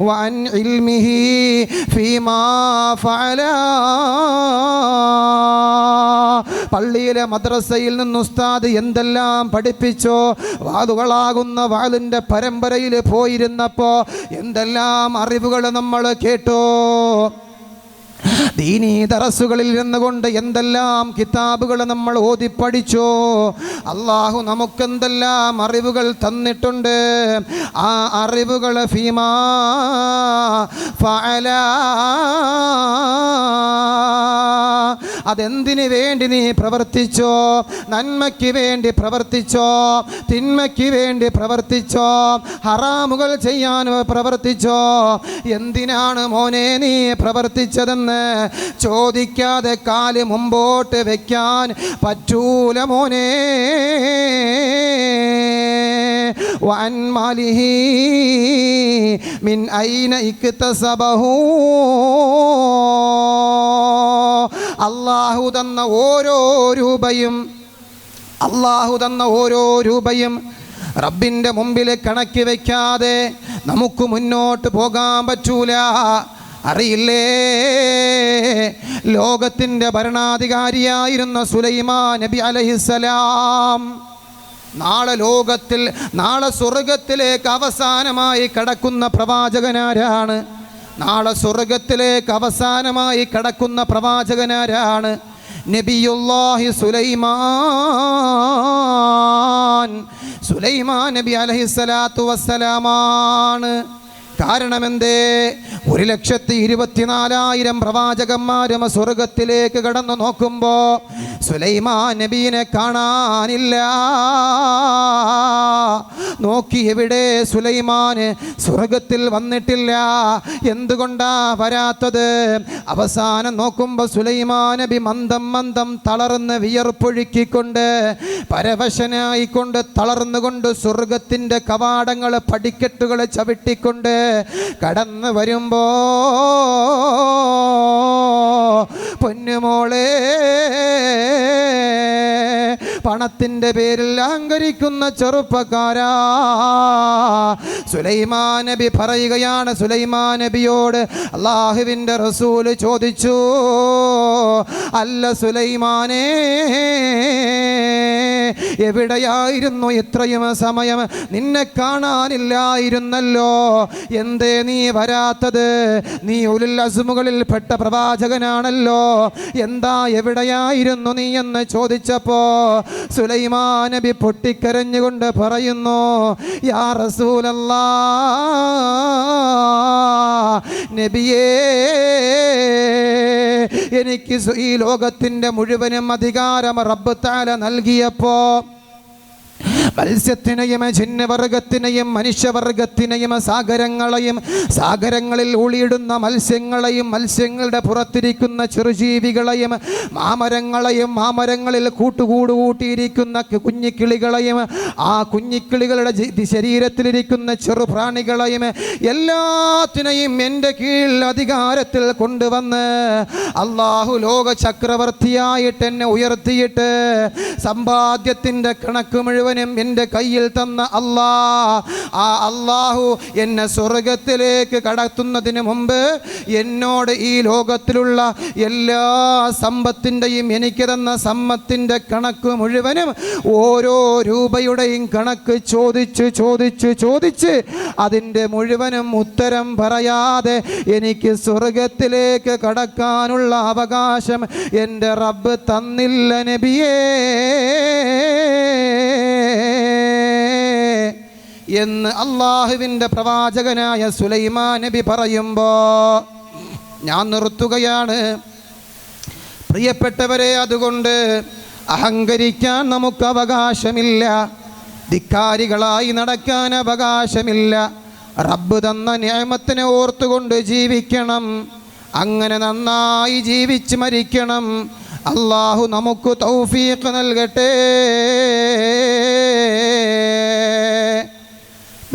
വഅൻ ഇൽമിഹി ഫീമാ ഫഅല. പള്ളിയിലെ മദ്രസയിൽ നിന്ന് ഉസ്താദ് എന്തെല്ലാം പഠിപ്പിച്ചോ, വാതുകളാകുന്ന വാളിൻ്റെ പരമ്പരയിൽ പോയിരുന്നപ്പോൾ എന്തെല്ലാം അറിവുകൾ നമ്മൾ കേട്ടോ. ദീനീ ദറസുകളിൽ ഇരുന്നുകൊണ്ട് എന്തെല്ലാം കിതാബുകൾ നമ്മൾ ഓതി പഠിച്ചോ. അള്ളാഹു നമുക്കെന്തെല്ലാം അറിവുകൾ തന്നിട്ടുണ്ട്. ആ അറിവുകൾ ഫീമാ ഫഅല, അതെന്തിനു വേണ്ടി നീ പ്രവർത്തിച്ചോ? നന്മയ്ക്ക് വേണ്ടി പ്രവർത്തിച്ചോ, തിന്മയ്ക്ക് വേണ്ടി പ്രവർത്തിച്ചോ, ഹറാമുകൾ ചെയ്യാൻ പ്രവർത്തിച്ചോ? എന്തിനാണ് മോനെ നീ പ്രവർത്തിച്ചതെന്ന് ചോദിക്കാതെ കാല് മുമ്പോട്ട് വെക്കാൻ പറ്റൂല മോനെ. വഅൻ മാലിഹി മിൻ ഐന ഇക്തസബഹു. അല്ലാഹു തന്ന ഓരോ രൂപയും റബ്ബിൻ്റെ മുമ്പിൽ കണക്ക് വയ്ക്കാതെ നമുക്ക് മുന്നോട്ട് പോകാൻ പറ്റൂല. അറിയില്ലേ, ലോകത്തിൻ്റെ ഭരണാധികാരിയായിരുന്ന സുലൈമാൻ നബി അലൈഹിസ്സലാം നാളെ സ്വർഗത്തിലേക്ക് അവസാനമായി കടക്കുന്ന പ്രവാചകനാരാണ്? നാളെ സ്വർഗത്തിലേക്ക് അവസാനമായി കടക്കുന്ന പ്രവാചകനാരാണ്? നബിയുല്ലാഹി സുലൈമാൻ നബി അലൈഹിസ്സലാത്തു വസ്സലാമാണ്. കാരണമെന്തേ? 1,24,000 പ്രവാചകന്മാരും സ്വർഗത്തിലേക്ക് കടന്നു നോക്കുമ്പോൾ സുലൈമാൻ നബിയെ കാണാനില്ല. നോക്കി, എവിടെ സുലൈമാൻ? സ്വർഗത്തിൽ വന്നിട്ടില്ല. എന്തുകൊണ്ടാ വരാത്തത്? അവസാനം നോക്കുമ്പോൾ സുലൈമാൻ നബി മന്ദം തളർന്ന് വിയർപ്പൊഴുക്കിക്കൊണ്ട് പരവശനായിക്കൊണ്ട് തളർന്നുകൊണ്ട് സ്വർഗത്തിൻ്റെ കവാടങ്ങൾ പടിക്കെട്ടുകൾ ചവിട്ടിക്കൊണ്ട് കടന്നു വരുമ്പോ പൊന്നുമോളെ, പണത്തിൻ്റെ പേരിൽ അഹങ്കരിക്കുന്ന ചെറുപ്പക്കാരാ, സുലൈമാൻ നബി പറയുകയാണ്. സുലൈമാൻ നബിയോട് അല്ലാഹുവിൻ്റെ റസൂൽ ചോദിച്ചു, അല്ല സുലൈമാനേ, എവിടെയായിരുന്നു ഇത്രയും സമയം? നിന്നെ കാണാനില്ലായിരുന്നല്ലോ, എന്തേ നീ വരാത്തത്? നീ ഉലുൽ അസ്മുകളിൽ പെട്ട പ്രവാചകനാണല്ലോ, എന്താ എവിടെയായിരുന്നു നീ എന്ന് ചോദിച്ചപ്പോ സുലൈമാൻ നബി പൊട്ടിക്കരഞ്ഞുകൊണ്ട് പറയുന്നു, യാ റസൂലല്ലാഹ്, നബിയേ, എനിക്ക് ഈ ലോകത്തിൻ്റെ മുഴുവനും അധികാരം റബ്ബ് തആല നൽകിയപ്പോ മത്സ്യത്തിനെയും ജിന്നവർഗത്തിനെയും മനുഷ്യവർഗത്തിനെയും സാഗരങ്ങളിൽ ഒളിയിടുന്ന മത്സ്യങ്ങളെയും മത്സ്യങ്ങളുടെ പുറത്തിരിക്കുന്ന ചെറുജീവികളെയും മാമരങ്ങളിൽ കൂട്ടിയിരിക്കുന്ന കുഞ്ഞിക്കിളികളെയും ആ കുഞ്ഞിക്കിളികളുടെ ശരീരത്തിലിരിക്കുന്ന ചെറുപ്രാണികളെയും എല്ലാത്തിനെയും എൻ്റെ കീഴിൽ അധികാരത്തിൽ കൊണ്ടുവന്ന് അള്ളാഹു ലോക ചക്രവർത്തിയായിട്ട് എന്നെ ഉയർത്തിയിട്ട് സമ്പാദ്യത്തിൻ്റെ കണക്ക് മുഴുവനും എൻ്റെ കയ്യിൽ തന്ന അള്ളാഹു എന്നെ സ്വർഗത്തിലേക്ക് കടത്തുന്നതിന് മുമ്പ് എന്നോട് ഈ ലോകത്തിലുള്ള എല്ലാ സമ്പത്തിൻ്റെയും എനിക്ക് തന്ന സമ്പത്തിൻ്റെ കണക്ക് മുഴുവനും ഓരോ രൂപയുടെയും കണക്ക് ചോദിച്ച് അതിൻ്റെ മുഴുവനും ഉത്തരം പറയാതെ എനിക്ക് സ്വർഗത്തിലേക്ക് കടക്കാനുള്ള അവകാശം എൻ്റെ റബ്ബ് തന്നില്ല നബിയേ എന്ന് അള്ളാഹുവിൻ്റെ പ്രവാചകനായ സുലൈമാൻ നബി പറയുമ്പോൾ ഞാൻ നിർത്തുകയാണ്. പ്രിയപ്പെട്ടവരെ, അതുകൊണ്ട് അഹങ്കരിക്കാൻ നമുക്ക് അവകാശമില്ല, ധിക്കാരികളായി നടക്കാൻ അവകാശമില്ല. റബ്ബ് തന്ന നിഅമത്തിനെ ഓർത്തുകൊണ്ട് ജീവിക്കണം. അങ്ങനെ നന്നായി ജീവിച്ച് മരിക്കണം. അള്ളാഹു നമുക്ക് തൗഫീഖ് നൽകട്ടെ.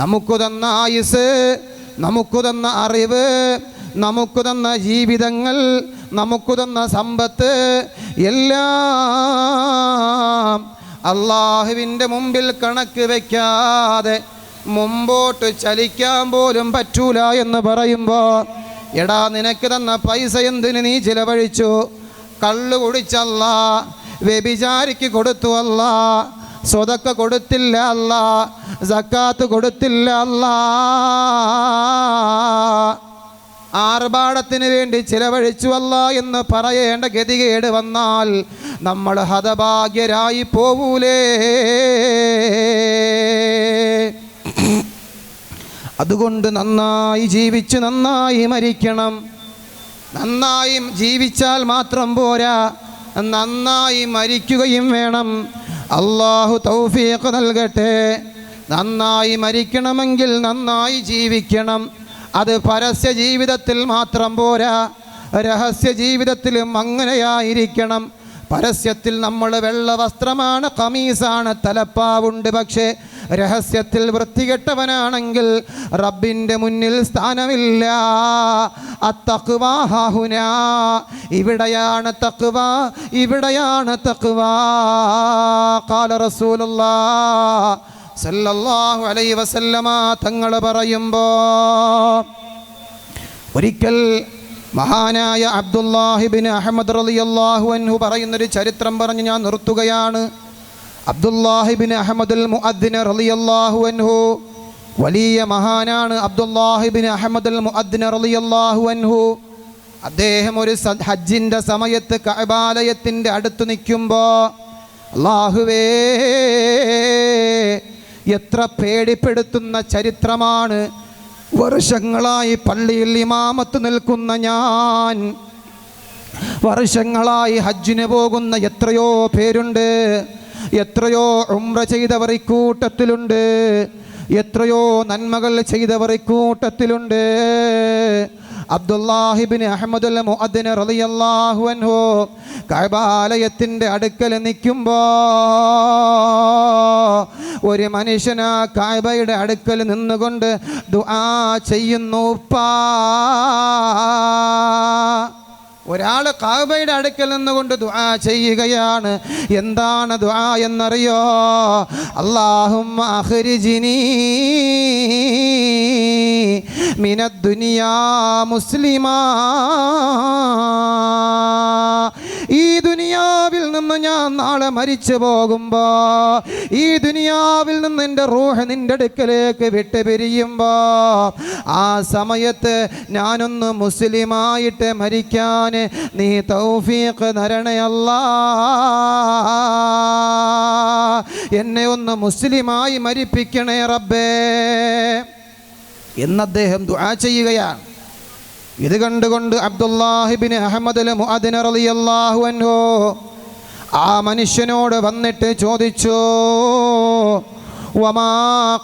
നമുക്ക് തന്ന ആയുസ്, നമുക്ക് തന്ന അറിവ്, നമുക്ക് തന്ന ജീവിതങ്ങൾ, നമുക്ക് തന്ന സമ്പത്ത് എല്ലാം അള്ളാഹുവിൻ്റെ മുമ്പിൽ കണക്ക് വയ്ക്കാതെ മുമ്പോട്ട് ചലിക്കാൻ പോലും പറ്റൂല എന്ന് പറയുമ്പോൾ, എടാ നിനക്ക് തന്ന പൈസ എന്തിന് നീ ചിലവഴിച്ചു? കള്ളു കുടിച്ചല്ല, വ്യഭിചാരിക്ക് കൊടുത്തു അല്ല, സ്വതക്ക കൊടുത്തില്ല അല്ല, സക്കാത്ത് കൊടുത്തില്ല അല്ല, ആർഭാടത്തിന് വേണ്ടി ചിലവഴിച്ചു അല്ല എന്ന് പറയേണ്ട ഗതികേട് വന്നാൽ നമ്മൾ ഹതഭാഗ്യരായി പോവൂലേ? അതുകൊണ്ട് നന്നായി ജീവിച്ച് നന്നായി മരിക്കണം. നന്നായി ജീവിച്ചാൽ മാത്രം പോരാ, നന്നായി മരിക്കുകയും വേണം. അല്ലാഹു തൗഫീഖ് നൽകട്ടെ. നന്നായി മരിക്കണമെങ്കിൽ നന്നായി ജീവിക്കണം. അത് പരസ്യ ജീവിതത്തിൽ മാത്രം പോരാ, രഹസ്യ ജീവിതത്തിലും അങ്ങനെയായിരിക്കണം. പരസ്യത്തിൽ നമ്മൾ വെള്ള വസ്ത്രമാണ്, ഖമീസാണ്, തലപ്പാവുണ്ട്. പക്ഷേ രഹസ്യത്തിൽ വൃത്തികെട്ടവനാണെങ്കിൽ റബ്ബിൻ്റെ മുന്നിൽ സ്ഥാനമില്ല. അത്തഖ്വാ ഹാഹുനാ, ഇവിടെയാണ് തഖ്വ, ഇവിടെയാണ് തഖ്വ. ഖാല റസൂലുള്ളാഹി സല്ലല്ലാഹു അലൈഹി വസല്ലമ തങ്ങൾ പറയുമ്പോൾ, ഒരിക്കൽ മഹാനായ അബ്ദുല്ലാഹി ഇബ്നു അഹ്മദ് റളിയല്ലാഹു അൻഹു പറയുന്നൊരു ചരിത്രം പറഞ്ഞ് ഞാൻ നിർത്തുകയാണ്. അബ്ദുല്ലാഹി ഇബ്നു അഹ്മദുൽ മുഅദ്ദിൻ റളിയല്ലാഹു അൻഹു വലിയ മഹാനാണ്. അബ്ദുല്ലാഹി ഇബ്നു അഹ്മദുൽ മുഅദ്ദിൻ റളിയല്ലാഹു അൻഹു അദ്ദേഹം ഒരു ഹജ്ജിൻ്റെ സമയത്ത് കഅബാലയത്തിൻ്റെ അടുത്ത് നിൽക്കുമ്പോൾ, അല്ലാഹുവേ എത്ര പേടിപ്പെടുത്തുന്ന ചരിത്രമാണ്. വർഷങ്ങളായി പള്ളിയിൽ ഇമാമത്ത് നിൽക്കുന്ന ഞാൻ, വർഷങ്ങളായി ഹജ്ജിന് പോകുന്ന എത്രയോ പേരുണ്ട്, എത്രയോ ഉംറ ചെയ്തവർ ഇക്കൂട്ടത്തിലുണ്ട്, എത്രയോ നന്മകൾ ചെയ്തവർ ഇക്കൂട്ടത്തിലുണ്ട്. അബ്ദുല്ലാഹിബ്നു അഹ്മദുൽ മുഅദ്ദിൻ റളിയല്ലാഹു അൻഹു കഅബാലയത്തിൻ്റെ അടുക്കൽ നിൽക്കുമ്പോൾ ഒരു മനുഷ്യൻ ആ കഅബയുടെ അടുക്കൽ നിന്നുകൊണ്ട് ദുആ ചെയ്യുന്നു. ഒരാൾ കഅബയുടെ അടുക്കൽ നിന്നുകൊണ്ട് ദുആ ചെയ്യുകയാണ്. എന്താണ് ദുആ എന്നറിയോ? അല്ലാഹുമ്മ അഖ്രിജ്നി മിനദ് ദുനിയാ മുസ്ലിമാ, ഈ ദുനിയാവിൽ നിന്ന് ഞാൻ നാളെ മരിച്ചു പോകുമ്പോൾ, ഈ ദുനിയാവിൽ നിന്ന് എൻ്റെ റൂഹ് നിൻ്റെ അടുക്കലേക്ക് വിട്ടുപിരിയുമ്പോൾ, ആ സമയത്ത് ഞാനൊന്ന് മുസ്ലിമായിട്ട് മരിക്കാൻ നീ തൗഫീഖ് തരണേ അല്ലാ, എന്നെ ഒന്ന് മുസ്ലിമായി മരിപ്പിക്കണേ റബ്ബേ എന്ന് അദ്ദേഹം ദുആ ചെയ്യുകയാണ്. ഇത് കണ്ടുകൊണ്ട് അബ്ദുല്ലാഹിബ്നു അഹ്മദുൽ മുഅദ്ദിൻ റളിയല്ലാഹു അൻഹു ആ മനുഷ്യനോട് വന്നിട്ട് ചോദിച്ചു, വമാ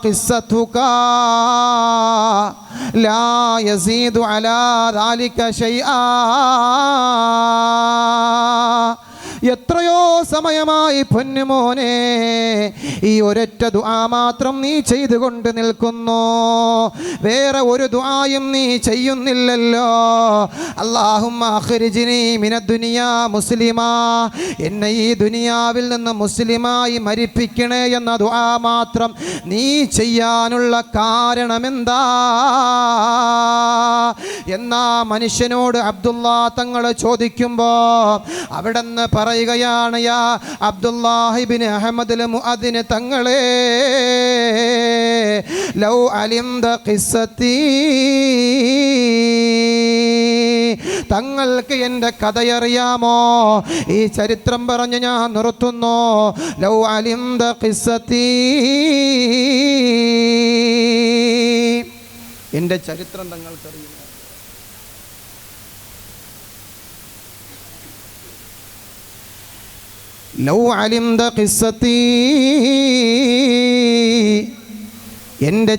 ഖിസ്സതുക ലാ യസീദു അലാ ദാലിക ശൈആ, എത്രയോ സമയമായി പൊന്നുമോനെ ഈ ഒരൊറ്റ ദുആ മാത്രം നീ ചെയ്തുകൊണ്ട് നിൽക്കുന്നു, വേറെ ഒരു ദുആയും നീ ചെയ്യുന്നില്ലല്ലോ. അല്ലാഹുമ്മ അഖ്രിജ്നി മിനദ് ദുനിയാ മുസ്ലിമാ, എന്നെ ഈ ദുനിയാവിൽ നിന്ന് മുസ്ലിമായി മരിപ്പിക്കണേ എന്ന ദുആ മാത്രം നീ ചെയ്യാനുള്ള കാരണമെന്താ എന്നാ മനുഷ്യനോട് അബ്ദുല്ലാ തങ്ങൾ ചോദിക്കുമ്പോൾ അവിടെന്ന് പറയുകയാണ്, യാ അബ്ദുല്ലാഹിബ്നു അഹ്മദുൽ മുഅദ്ദിൻ തങ്ങളെ, ലൗ അലിംത ഖിസ്സതി, തങ്ങൾക്ക് എൻ്റെ കഥയറിയാമോ? ഈ ചരിത്രം പറഞ്ഞ് ഞാൻ നിർത്തുന്നു. ലൗ അലിംത ഖിസ്സതി, എൻ്റെ ചരിത്രം തങ്ങൾക്കറിയുമോ? ലൗ അലിംത ഖിസ്സതി, എൻ്റെ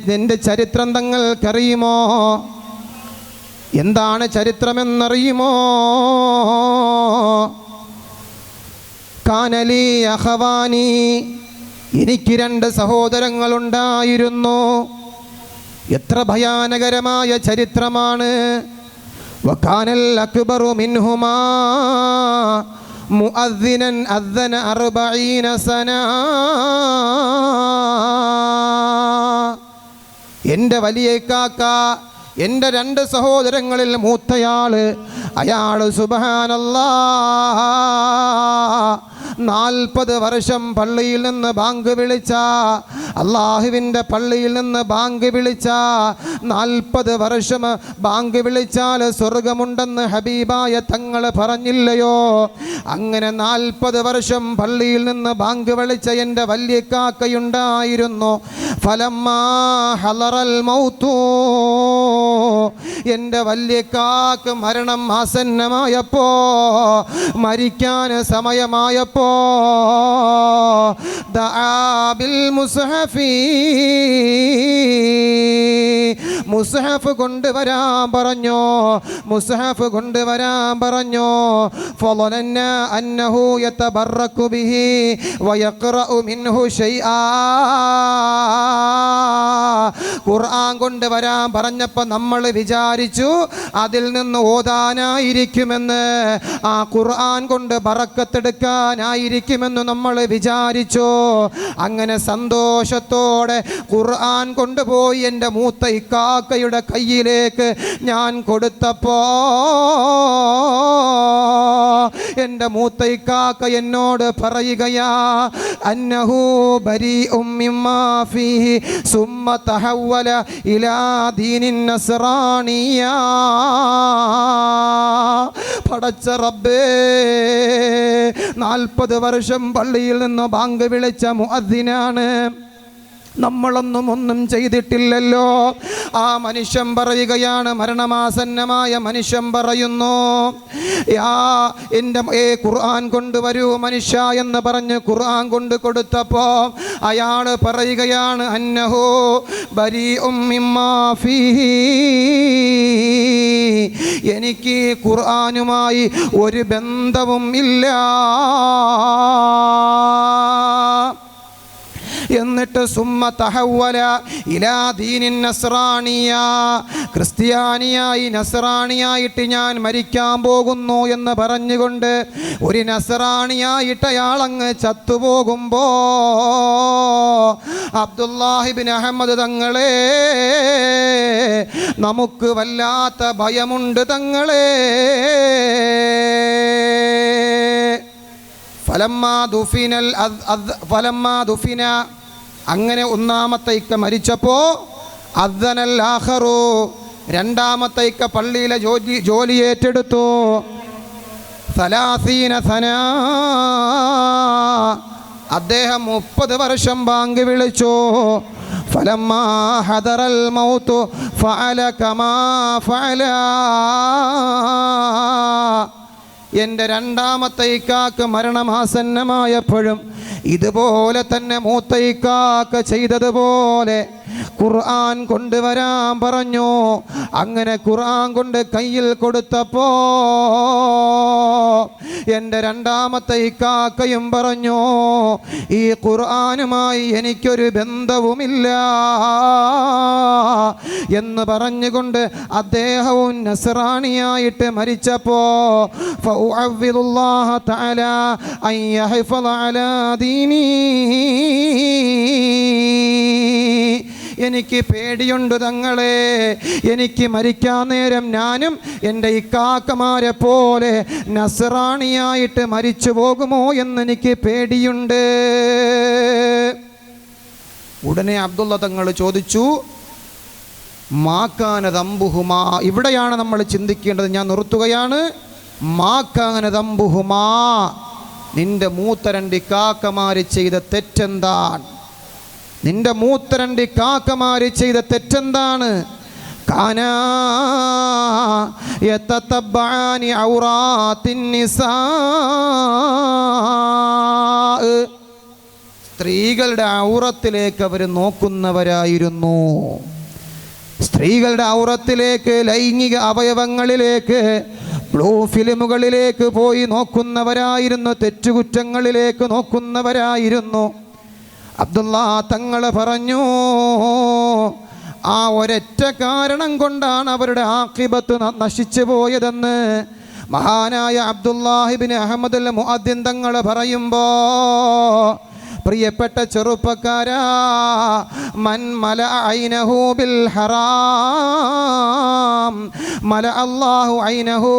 ചരിത്രം തങ്ങൾക്കറിയുമോ? എന്താണ് ചരിത്രമെന്നറിയുമോ? കാനലി അഖവാനി, എനിക്ക് രണ്ട് സഹോദരങ്ങളുണ്ടായിരുന്നു. എത്ര ഭയാനകരമായ ചരിത്രമാണ്. വകാനൽ അക്ബറു മിൻഹുമാ മുഅദ്ദിനൻ അദ്ദന 40 സന, എൻ്റെ വലിയ കാക്ക, എൻ്റെ രണ്ട് സഹോദരങ്ങളിൽ മൂത്തയാള്, അയാൾ സുബ്ഹാനല്ലാഹ് 40 വർഷം പള്ളിയിൽ നിന്ന് ബാങ്ക് വിളിച്ച, അള്ളാഹുവിൻ്റെ പള്ളിയിൽ നിന്ന് ബാങ്ക് വിളിച്ച, 40 വർഷം ബാങ്ക് വിളിച്ചാൽ സ്വർഗമുണ്ടെന്ന് ഹബീബായ തങ്ങൾ പറഞ്ഞില്ലയോ? അങ്ങനെ 40 വർഷം പള്ളിയിൽ നിന്ന് ബാങ്ക് വിളിച്ച എൻ്റെ വലിയ കാക്കയുണ്ടായിരുന്നു. ഫലമ്മാ ഹളറൽ മൗതു, എൻ്റെ വലിയ കാക്ക് മരണം ആസന്നമായപ്പോ, മരിക്കാൻ സമയമായപ്പോ, ദഅബിൽ മുസ്ഹഫി, മുസ്ഹഫ് കൊണ്ടുവരാൻ പറഞ്ഞു, മുസ്ഹഫ് കൊണ്ടുവരാൻ പറഞ്ഞു. ഫളനന്ന അന്നഹു യതബറകു ബിഹി വയഖറഉ മിൻഹു ശൈആ, ഖുർആൻ കൊണ്ടുവരാൻ പറഞ്ഞപ്പോൾ നമ്മൾ വിചാരിച്ചു അതിൽ നിന്ന് ഓതാനായിരിക്കുമെന്ന്, ആ ഖുർആൻ കൊണ്ട് ബറക്കത്തെടുക്കാനായിരിക്കുമെന്ന് നമ്മൾ വിചാരിച്ചു. അങ്ങനെ സന്തോഷത്തോടെ ഖുർആൻ കൊണ്ടുപോയി എൻ്റെ മൂത്ത ഇക്കാക്കയുടെ കയ്യിലേക്ക് ഞാൻ കൊടുത്തപ്പോ, എൻ്റെ മൂത്ത ഇക്കാക്ക എന്നോട് പറയുകയാ, അന്നഹു ബരീഉം മിമ്മാ ഫീഹി സുമ്മ തഹവ്വല ഇലാ ദീനിൻ നസ്റാനിയ. പടച്ച റബ്ബേ, 40 വർഷം പള്ളിയിൽ നിന്ന് ബാങ്ക് വിളിച്ച മുഅദ്ദിനാണ്, നമ്മളൊന്നും ഒന്നും ചെയ്തിട്ടില്ലല്ലോ. ആ മനുഷ്യൻ പറയുകയാണ്, മരണമാസന്നമായ മനുഷ്യൻ പറയുന്നു, എൻ്റെ ഖുർആൻ കൊണ്ടുവരൂ മനുഷ്യ എന്ന് പറഞ്ഞ് ഖുർആൻ കൊണ്ട് കൊടുത്തപ്പോൾ അയാൾ പറയുകയാണ്, അന്നഹു ബരീഉം മിമ്മാ ഫീഹി, എനിക്ക് ഖുർആനുമായി ഒരു ബന്ധവും ഇല്ല. എന്നിട്ട് സുമ്മ തഹവ്വല ഇലാ ദീനിൻ നസ്രാനിയ, ക്രിസ്ത്യാനിയായി നസ്രാനിയായിട്ട് ഞാൻ മരിക്കാൻ പോകുന്നു എന്ന് പറഞ്ഞുകൊണ്ട് ഒരു നസ്രാനിയായിട്ട് അയാളങ്ങ് ചത്തുപോകുമ്പോ അബ്ദുല്ലാഹിബ്നു അഹ്മദ് തങ്ങളെ, നമുക്ക് വല്ലാത്ത ഭയമുണ്ട് തങ്ങളെ. ഫലമ്മാ ദുഫിന, അങ്ങനെ ഒന്നാമത്തെ ഇക്ക മരിച്ചപ്പോൾ അദ്ദനൽ ആഖറു, രണ്ടാമത്തെ ഇക്ക പള്ളിയിലെ ജോലി ഏറ്റെടുത്തു. 30 സന, അദ്ദേഹം 30 വർഷം ബാങ്ക് വിളിച്ചു. ഫലമ്മാ ഹദറൽ മൗതു ഫഅല കമാ ഫഅല, എൻ്റെ രണ്ടാമത്തെ ഇക്കാക്ക് മരണമാസന്നമായപ്പോഴും ഇതുപോലെ തന്നെ മൂത്ത ഇക്കാക്ക് ചെയ്തതുപോലെ ഖുർആൻ കൊണ്ടുവരാൻ പറഞ്ഞു. അങ്ങനെ ഖുർആൻ കൊണ്ട് കയ്യിൽ കൊടുത്തപ്പോ എൻ്റെ രണ്ടാമത്തെ ഇക്കാക്കയും പറഞ്ഞു, ഈ ഖുർആനുമായി എനിക്കൊരു ബന്ധവുമില്ല എന്ന് പറഞ്ഞുകൊണ്ട് അദ്ദേഹവും നസ്രാനിയായിട്ട് മരിച്ചപ്പോ ഫഉഅവ്വിദുല്ലാഹ തആല അൻ യഹ്ഫള അലാ ദീനി, എനിക്ക് പേടിയുണ്ട് തങ്ങളെ, എനിക്ക് മരിക്കാൻ നേരം ഞാനും എൻ്റെ ഇക്കാക്കമാരെ പോലെ നസ്രാണിയായിട്ട് മരിച്ചു പോകുമോ എന്നെനിക്ക് പേടിയുണ്ട്. ഉടനെ അബ്ദുള്ള തങ്ങൾ ചോദിച്ചു, മാക്കാന ദംബുഹുമാ, ഇവിടെയാണ് നമ്മൾ ചിന്തിക്കേണ്ടത്. ഞാൻ നിർത്തുകയാണ്. മാക്കാന ദംബുഹുമാ, നിന്റെ മൂത്ത 2 കാക്കമാര് ചെയ്ത തെറ്റെന്താണ്? നിന്റെ മൂത്ത 2 കാക്കമാര് ചെയ്ത തെറ്റെന്താണ്? കാനാ യതതബ്ബഅനി ഔറാത്തിൻ നിസാ, സ്ത്രീകളുടെ ഔറത്തിലേക്ക് അവർ നോക്കുന്നവരായിരുന്നു. സ്ത്രീകളുടെ ഔറത്തിലേക്ക്, ലൈംഗിക അവയവങ്ങളിലേക്ക്, ബ്ലൂ ഫിലിമുകളിലേക്ക് പോയി നോക്കുന്നവരായിരുന്നു, തെറ്റുകുറ്റങ്ങളിലേക്ക് നോക്കുന്നവരായിരുന്നു. അബ്ദുള്ള തങ്ങൾ പറഞ്ഞു, ആ ഒരൊറ്റ കാരണം കൊണ്ടാണ് അവരുടെ ആഖിബത്ത് നശിച്ചു പോയതെന്ന് മഹാനായ അബ്ദുല്ലാഹിബ്നു അഹ്മദ് അൽ മുഅദ്ദിൻ തങ്ങൾ പറയുമ്പോൾ, പ്രിയപ്പെട്ട ചെറുപ്പക്കാരാ, മൻ മല ഐനഹു ബിൽ ഹറാം മല അല്ലാഹു ഐനഹു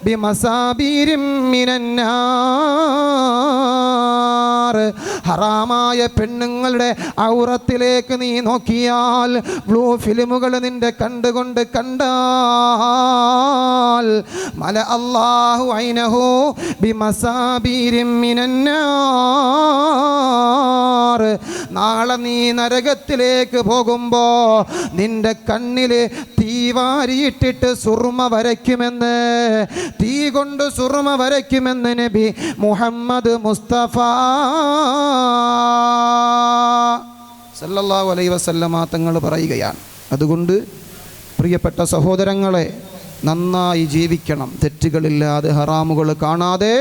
ബിമസാബീരിൻ മിനന്നാർ. ഹറാമായ പെണ്ണുങ്ങളുടെ ഔറത്തിലേക്ക് നീ നോക്കിയാൽ, ബ്ലൂ ഫിലിമുകൾ നിന്റെ കണ്ടുകൊണ്ട് കണ്ടാൽ, മല അല്ലാഹു ഐനഹു ബിമസാബീരിൻ മിനന്നാർ, നാളെ നീ നരകത്തിലേക്ക് പോകുമ്പോ നിന്റെ കണ്ണില് തീ വാരിയിട്ടിട്ട് സുർമ വരയ്ക്കുമെന്ന്, തീ കൊണ്ട് സുർമ വരയ്ക്കുമെന്ന് നബി മുഹമ്മദ് മുസ്തഫ സല്ലല്ലാഹു അലൈഹി വസല്ലമ തങ്ങൾ പറയുകയാണ്. അതുകൊണ്ട് പ്രിയപ്പെട്ട സഹോദരങ്ങളെ, നന്നായി ജീവിക്കണം. തെറ്റുകളില്ലാതെ, ഹറാമുകൾ കാണാതെ,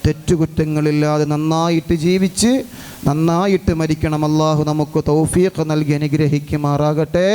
തെറ്റുകുറ്റങ്ങളില്ലാതെ നന്നായിട്ട് ജീവിച്ച് നന്നായിട്ട് മരിക്കണം. അല്ലാഹു നമുക്ക് തൗഫീഖ് നൽകി അനുഗ്രഹിക്കുമാറാകട്ടെ.